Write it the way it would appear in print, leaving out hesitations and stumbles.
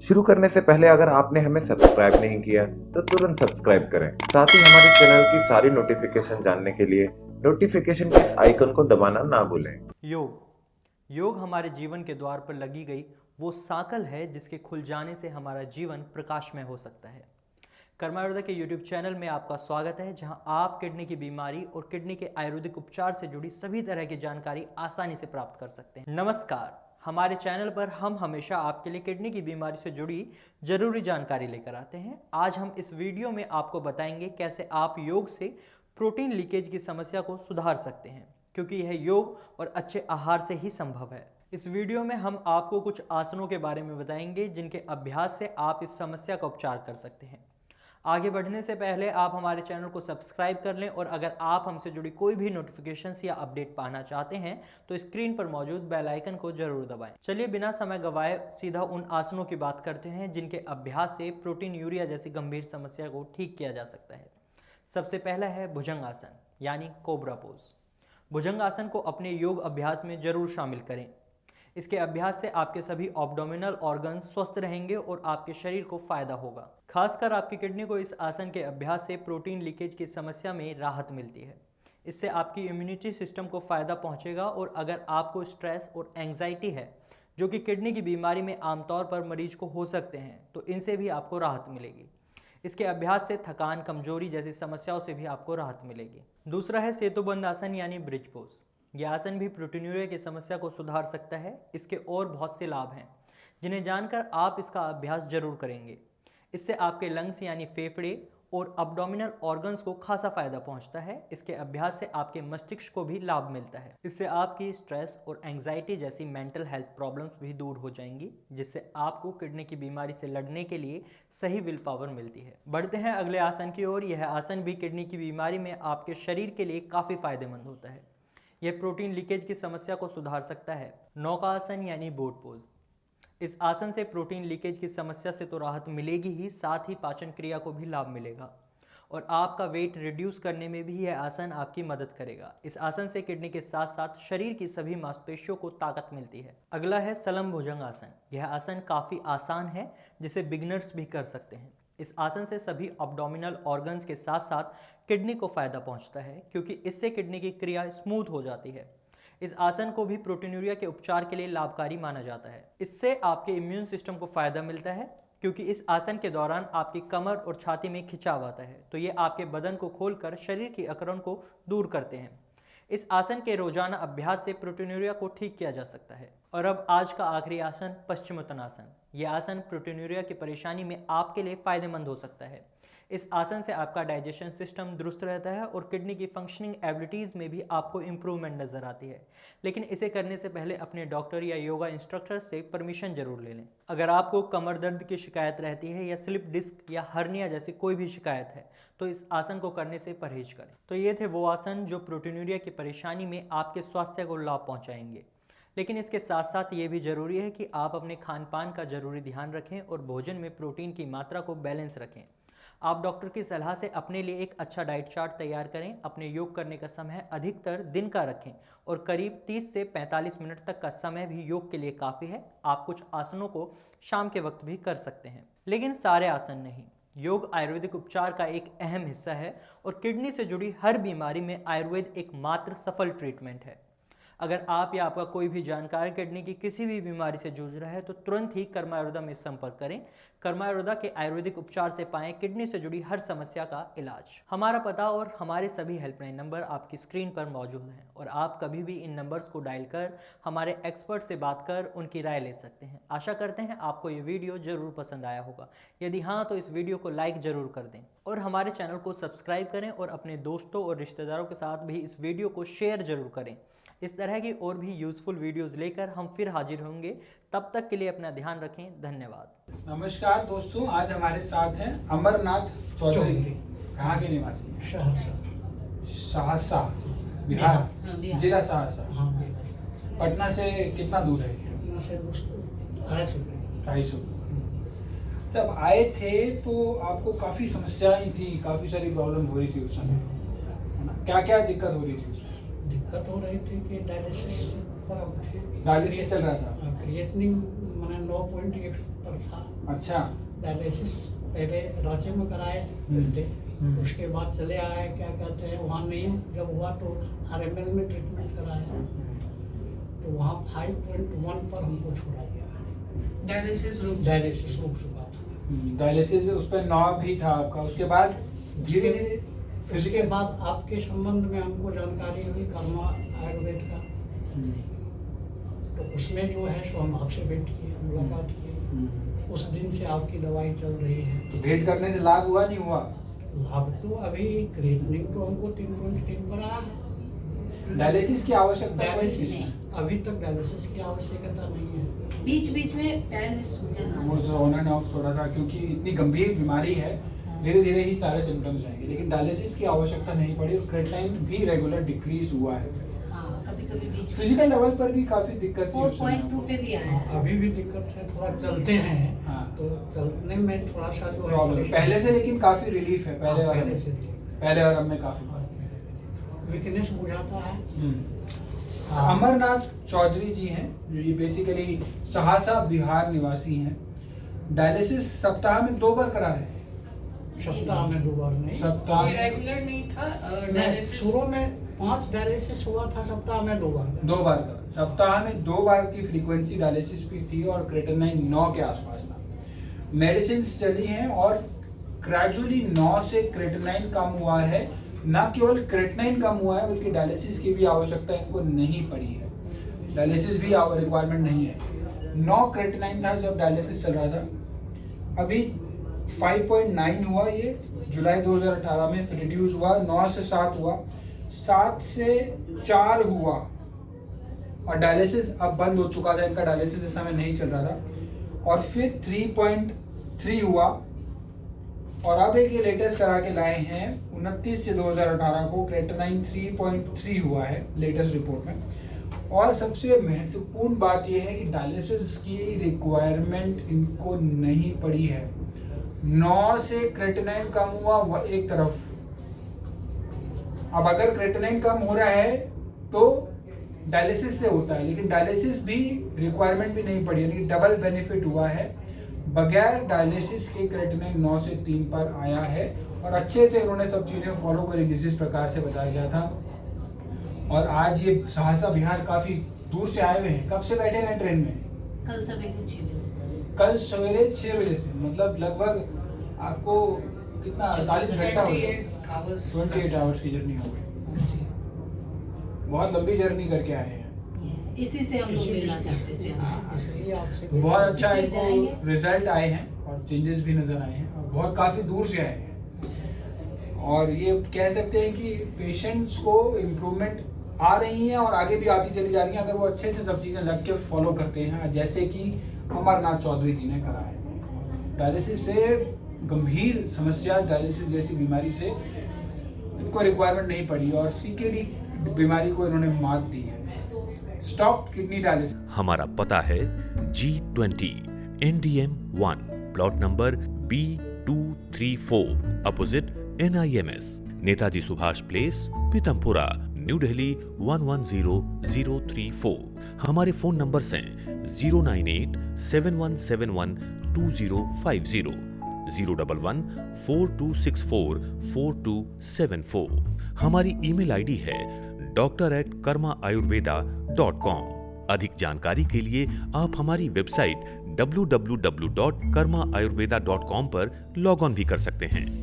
शुरू करने से पहले अगर आपने हमें सब्सक्राइब नहीं किया तो तुरंत सब्सक्राइब करें। साथ ही हमारे चैनल की सारी नोटिफिकेशन जानने के लिए नोटिफिकेशन के इस आइकन को दबाना ना भूलें। योग हमारे जीवन के द्वार पर लगी गई वो सांकल है जिसके खुल जाने से हमारा जीवन प्रकाशमय हो सकता है। कर्मा आयुर्वेदा के YouTube चैनल में आपका स्वागत है, जहां आप किडनी की बीमारी और किडनी के आयुर्वेदिक उपचार से जुड़ी सभी तरह की जानकारी आसानी से प्राप्त कर सकते हैं। नमस्कार, हमारे चैनल पर हम हमेशा आपके लिए किडनी की बीमारी से जुड़ी जरूरी जानकारी लेकर आते हैं। आज हम इस वीडियो में आपको बताएंगे कैसे आप योग से प्रोटीन लीकेज की समस्या को सुधार सकते हैं, क्योंकि यह योग और अच्छे आहार से ही संभव है। इस वीडियो में हम आपको कुछ आसनों के बारे में बताएंगे जिनके अभ्यास से आप इस समस्या का उपचार कर सकते हैं। आगे बढ़ने से पहले आप हमारे चैनल को सब्सक्राइब कर लें, और अगर आप हमसे जुड़ी कोई भी नोटिफिकेशंस या अपडेट पाना चाहते हैं तो स्क्रीन पर मौजूद बेल आइकन को जरूर दबाएं। चलिए बिना समय गवाए सीधा उन आसनों की बात करते हैं जिनके अभ्यास से प्रोटीन यूरिया जैसी गंभीर समस्या को ठीक किया जा सकता है। सबसे पहला है भुजंग आसन यानी कोबरा पोज। भुजंग आसन को अपने योग अभ्यास में जरूर शामिल करें। इसके अभ्यास से आपके सभी ऑब्डोमिनल ऑर्गन स्वस्थ रहेंगे और आपके शरीर को फायदा होगा। खासकर आपकी किडनी को इस आसन के अभ्यास से प्रोटीन लीकेज की समस्या में राहत मिलती है। इससे आपकी इम्यूनिटी सिस्टम को फायदा पहुंचेगा, और अगर आपको स्ट्रेस और एंग्जाइटी है, जो कि किडनी की बीमारी में आमतौर पर मरीज को हो सकते हैं, तो इनसे भी आपको राहत मिलेगी। इसके अभ्यास से थकान, कमजोरी जैसी समस्याओं से भी आपको राहत मिलेगी। दूसरा है सेतुबंद आसन यानी ब्रिज पोज। यह आसन भी प्रोटीनूरिया की समस्या को सुधार सकता है। इसके और बहुत से लाभ हैं जिन्हें जानकर आप इसका अभ्यास जरूर करेंगे। इससे आपके लंग्स यानी फेफड़े और अब्डोमिनल ऑर्गन्स को खासा फायदा पहुंचता है। इसके अभ्यास से आपके मस्तिष्क को भी लाभ मिलता है। इससे आपकी स्ट्रेस और एंग्जाइटी जैसी मेंटल हेल्थ प्रॉब्लम्स भी दूर हो जाएंगी, जिससे आपको किडनी की बीमारी से लड़ने के लिए सही विल पावर मिलती है। बढ़ते हैं अगले आसन की ओर। यह आसन भी किडनी की बीमारी में आपके शरीर के लिए काफ़ी फायदेमंद होता है। यह प्रोटीन लीकेज की समस्या को सुधार सकता है। नौका आसन यानी बोट पोज। इस आसन से प्रोटीन लीकेज की समस्या से तो राहत मिलेगी ही, साथ ही पाचन क्रिया को भी लाभ मिलेगा, और आपका वेट रिड्यूस करने में भी यह आसन आपकी मदद करेगा। इस आसन से किडनी के साथ साथ शरीर की सभी मांसपेशियों को ताकत मिलती है। अगला है सलम भुजंग आसन। यह आसन काफ़ी आसान है, जिसे बिगनर्स भी कर सकते हैं। इस आसन से सभी अब्डोमिनल ऑर्गन्स के साथ साथ किडनी को फायदा पहुंचता है, क्योंकि इससे किडनी की क्रिया स्मूथ हो जाती है। इस आसन को भी प्रोटीनूरिया के उपचार के लिए लाभकारी माना जाता है। इससे आपके इम्यून सिस्टम को फायदा मिलता है, क्योंकि इस आसन के दौरान आपकी कमर और छाती में खिंचाव आता है, तो ये आपके बदन को खोलकर शरीर की अकड़न को दूर करते हैं। इस आसन के रोजाना अभ्यास से प्रोटीनूरिया को ठीक किया जा सकता है। और अब आज का आखिरी आसन, पश्चिमोत्तानासन। यह आसन प्रोटीनूरिया की परेशानी में आपके लिए फायदेमंद हो सकता है। इस आसन से आपका डाइजेशन सिस्टम दुरुस्त रहता है और किडनी की फंक्शनिंग एबिलिटीज़ में भी आपको इम्प्रूवमेंट नज़र आती है। लेकिन इसे करने से पहले अपने डॉक्टर या योगा इंस्ट्रक्टर से परमिशन जरूर ले लें। अगर आपको कमर दर्द की शिकायत रहती है या स्लिप डिस्क या हर्निया जैसी कोई भी शिकायत है, तो इस आसन को करने से परहेज करें। तो ये थे वो आसन जो प्रोटीनूरिया की परेशानी में आपके स्वास्थ्य को लाभ पहुँचाएंगे। लेकिन इसके साथ साथ ये भी ज़रूरी है कि आप अपने खान पान का ज़रूरी ध्यान रखें और भोजन में प्रोटीन की मात्रा को बैलेंस रखें। आप डॉक्टर की सलाह से अपने लिए एक अच्छा डाइट चार्ट तैयार करें। अपने योग करने का समय अधिकतर दिन का रखें, और करीब 30 से 45 मिनट तक का समय भी योग के लिए काफ़ी है। आप कुछ आसनों को शाम के वक्त भी कर सकते हैं, लेकिन सारे आसन नहीं। योग आयुर्वेदिक उपचार का एक अहम हिस्सा है, और किडनी से जुड़ी हर बीमारी में आयुर्वेद एकमात्र सफल ट्रीटमेंट है। अगर आप या आपका कोई भी जानकार किडनी की किसी भी बीमारी से जूझ रहा है, तो तुरंत ही कर्मा आयुर्वेदा में संपर्क करें। कर्मा आयुर्वेदा के आयुर्वेदिक उपचार से पाएं किडनी से जुड़ी हर समस्या का इलाज। हमारा पता और हमारे सभी हेल्पलाइन नंबर आपकी स्क्रीन पर मौजूद हैं, और आप कभी भी इन नंबर्स को डायल कर हमारे एक्सपर्ट से बात कर उनकी राय ले सकते हैं। आशा करते हैं आपको ये वीडियो जरूर पसंद आया होगा। यदि हाँ, तो इस वीडियो को लाइक जरूर कर दें, और हमारे चैनल को सब्सक्राइब करें, और अपने दोस्तों और रिश्तेदारों के साथ भी इस वीडियो को शेयर जरूर करें। इस तरह की और भी यूजफुल वीडियोस लेकर हम फिर हाजिर होंगे। तब तक के लिए अपना ध्यान रखें। धन्यवाद। नमस्कार दोस्तों, आज हमारे साथ हैं अमरनाथ चौधरी। कहाँ के निवासी? सहरसा, बिहार, जिला सहरसा। पटना से कितना दूर है? 250। जब आए थे तो आपको काफ़ी समस्याएं थी, काफ़ी सारी प्रॉब्लम हो रही थी उस समय। क्या क्या दिक्कत हो रही थी उसमें? दिक्कत हो रही थी कि डायलिसिस डायलिसिस चल रहा था। क्रिएटिनिन मैंने 9.8 पर था। अच्छा। डायलिसिस पहले रांची में कराए थे, उसके बाद चले आए, क्या कहते हैं, वहाँ नहीं जब हुआ तो RML में ट्रीटमेंट कराया, तो वहाँ 5.1 पर हमको छुड़ा गया। डायलिसिस डायलिसिस रुक चुका था। डायलिसिस उस पर 9 भी था आपका, उसके बाद धीरे धीरे उसके बाद आपके संबंध में हमको जानकारी हुई कर्मा आयुर्वेद का, तो उसमें जो है सो हम आपसे भेंट किए, मुलाकात किए। उस दिन से आपकी दवाई चल रही है। तो भेंट करने से लाभ हुआ नहीं हुआ? लाभ तो अभी क्रिएटिनिन तो हमको 3.3 पर आया है। डायलिसिस की आवश्यकता डायलिसिस नहीं। अभी तक डायलिसिस की आवश्यकता नहीं है। बीच बीच में पैर में सूजन वो जो ऑन एंड ऑफ थोड़ा सा, क्योंकि इतनी गंभीर बीमारी है, धीरे धीरे ही सारे सिम्टम्स आएंगे, लेकिन डायलिसिस की आवश्यकता नहीं पड़ी और क्रेटाइन भी रेगुलर डिक्रीज हुआ है। कभी कभी बीच में फिजिकल लेवल पर भी काफी दिक्कत थी 4.2 पे भी आया है। अभी भी दिक्कत है, थोड़ा चलते हैं हाँ। तो चलने में थोड़ा सा जो है प्रॉब्लम परेशानी- पहले से, लेकिन काफी रिलीफ है पहले और पहले से पहले और अब में काफी फर्क है। वीकनेस बुझाता है। अमरनाथ चौधरी जी हैं, जो ये बेसिकली सहरसा बिहार निवासी हैं। डायलिसिस सप्ताह में 2 बार करा रहे हैं। सप्ताह में 2 बार नहीं, सप्ताह ये रेगुलर नहीं था नहीं, डायलिसिस। शुरू में 5 डायलिसिस हुआ था, सप्ताह में 2 बार। 2 बार करा, सप्ताह में 2 बार की फ्रीक्वेंसी डायलिसिस भी थी और क्रेटिनाइन 9 के आसपास था। मेडिसिन चली हैं और ग्रेजुअली 9 से क्रेटिनाइन कम हुआ है। ना केवल क्रेटिनाइन कम हुआ है, बल्कि डायलिसिस की भी आवश्यकता इनको नहीं पड़ी है। डायलिसिस भी रिक्वायरमेंट नहीं है। 9 क्रेटिनाइन था जब डायलिसिस चल रहा था। अभी 5.9 हुआ, ये जुलाई 2018 में रिड्यूस हुआ, 9 से 7 हुआ, 7 से 4 हुआ और डायलिसिस अब बंद हो चुका था। इनका डायलिसिस इस समय नहीं चल रहा था। और फिर 3.3 हुआ और अब एक ये लेटेस्ट करा के लाए हैं 29 से 2018 को, क्रेटिनाइन 3.3 हुआ है लेटेस्ट रिपोर्ट में। और सबसे महत्वपूर्ण बात यह है कि डायलिसिस की रिक्वायरमेंट इनको नहीं पड़ी है। 9 से क्रेटिनाइन कम हुआ वह एक तरफ, अब अगर क्रेटिनाइन कम हो रहा है तो डायलिसिस से होता है, लेकिन डायलिसिस भी रिक्वायरमेंट भी नहीं पड़ी, यानी डबल बेनिफिट हुआ है। बगैर डायलिसिस के क्रेटिनाइन 9 से 3 पर आया है और अच्छे से इन्होंने सब चीज़ें फॉलो करी जिस प्रकार से बताया गया था। और आज ये सहरसा बिहार काफ़ी दूर से आए हुए हैं। कब से बैठे हैं ट्रेन में? कल सवेरे 6 बजे से। कल सवेरे 6 बजे से, मतलब लगभग आपको कितना 48 घंटा हो गया, 28 आवर्स की जर्नी हो गई। बहुत लंबी जर्नी करके आए हैं। इसी से हम लोग मिलना चाहते थे आपसे। इसलिए आपसे बहुत अच्छा फिर इनको जाएंगे। रिजल्ट आए हैं और चेंजेस भी नजर आए हैं और बहुत काफ़ी दूर से आए हैं। और ये कह सकते हैं कि पेशेंट्स को इम्प्रूवमेंट आ रही हैं और आगे भी आती चली जा रही हैं, अगर वो अच्छे से सब चीज़ें लग के फॉलो करते हैं, जैसे कि अमरनाथ चौधरी जी ने करा है। डायलिसिस से गंभीर समस्या, डायलिसिस जैसी बीमारी से इनको रिक्वायरमेंट नहीं पड़ी और CKD बीमारी को इन्होंने मात दी है। Stop kidney dialysis. हमारा पता है G20 NDM 1 plot number B234 opposite NIMS, Netaji Subhash place, Pitampura, new Delhi 110034। हमारे फोन नंबर्स हैं 09871712050, 01142644274। हमारी ईमेल आईडी है doctor@karmaayurveda.com। अधिक जानकारी के लिए आप हमारी वेबसाइट www.karmaayurveda.com पर लॉग ऑन भी कर सकते हैं।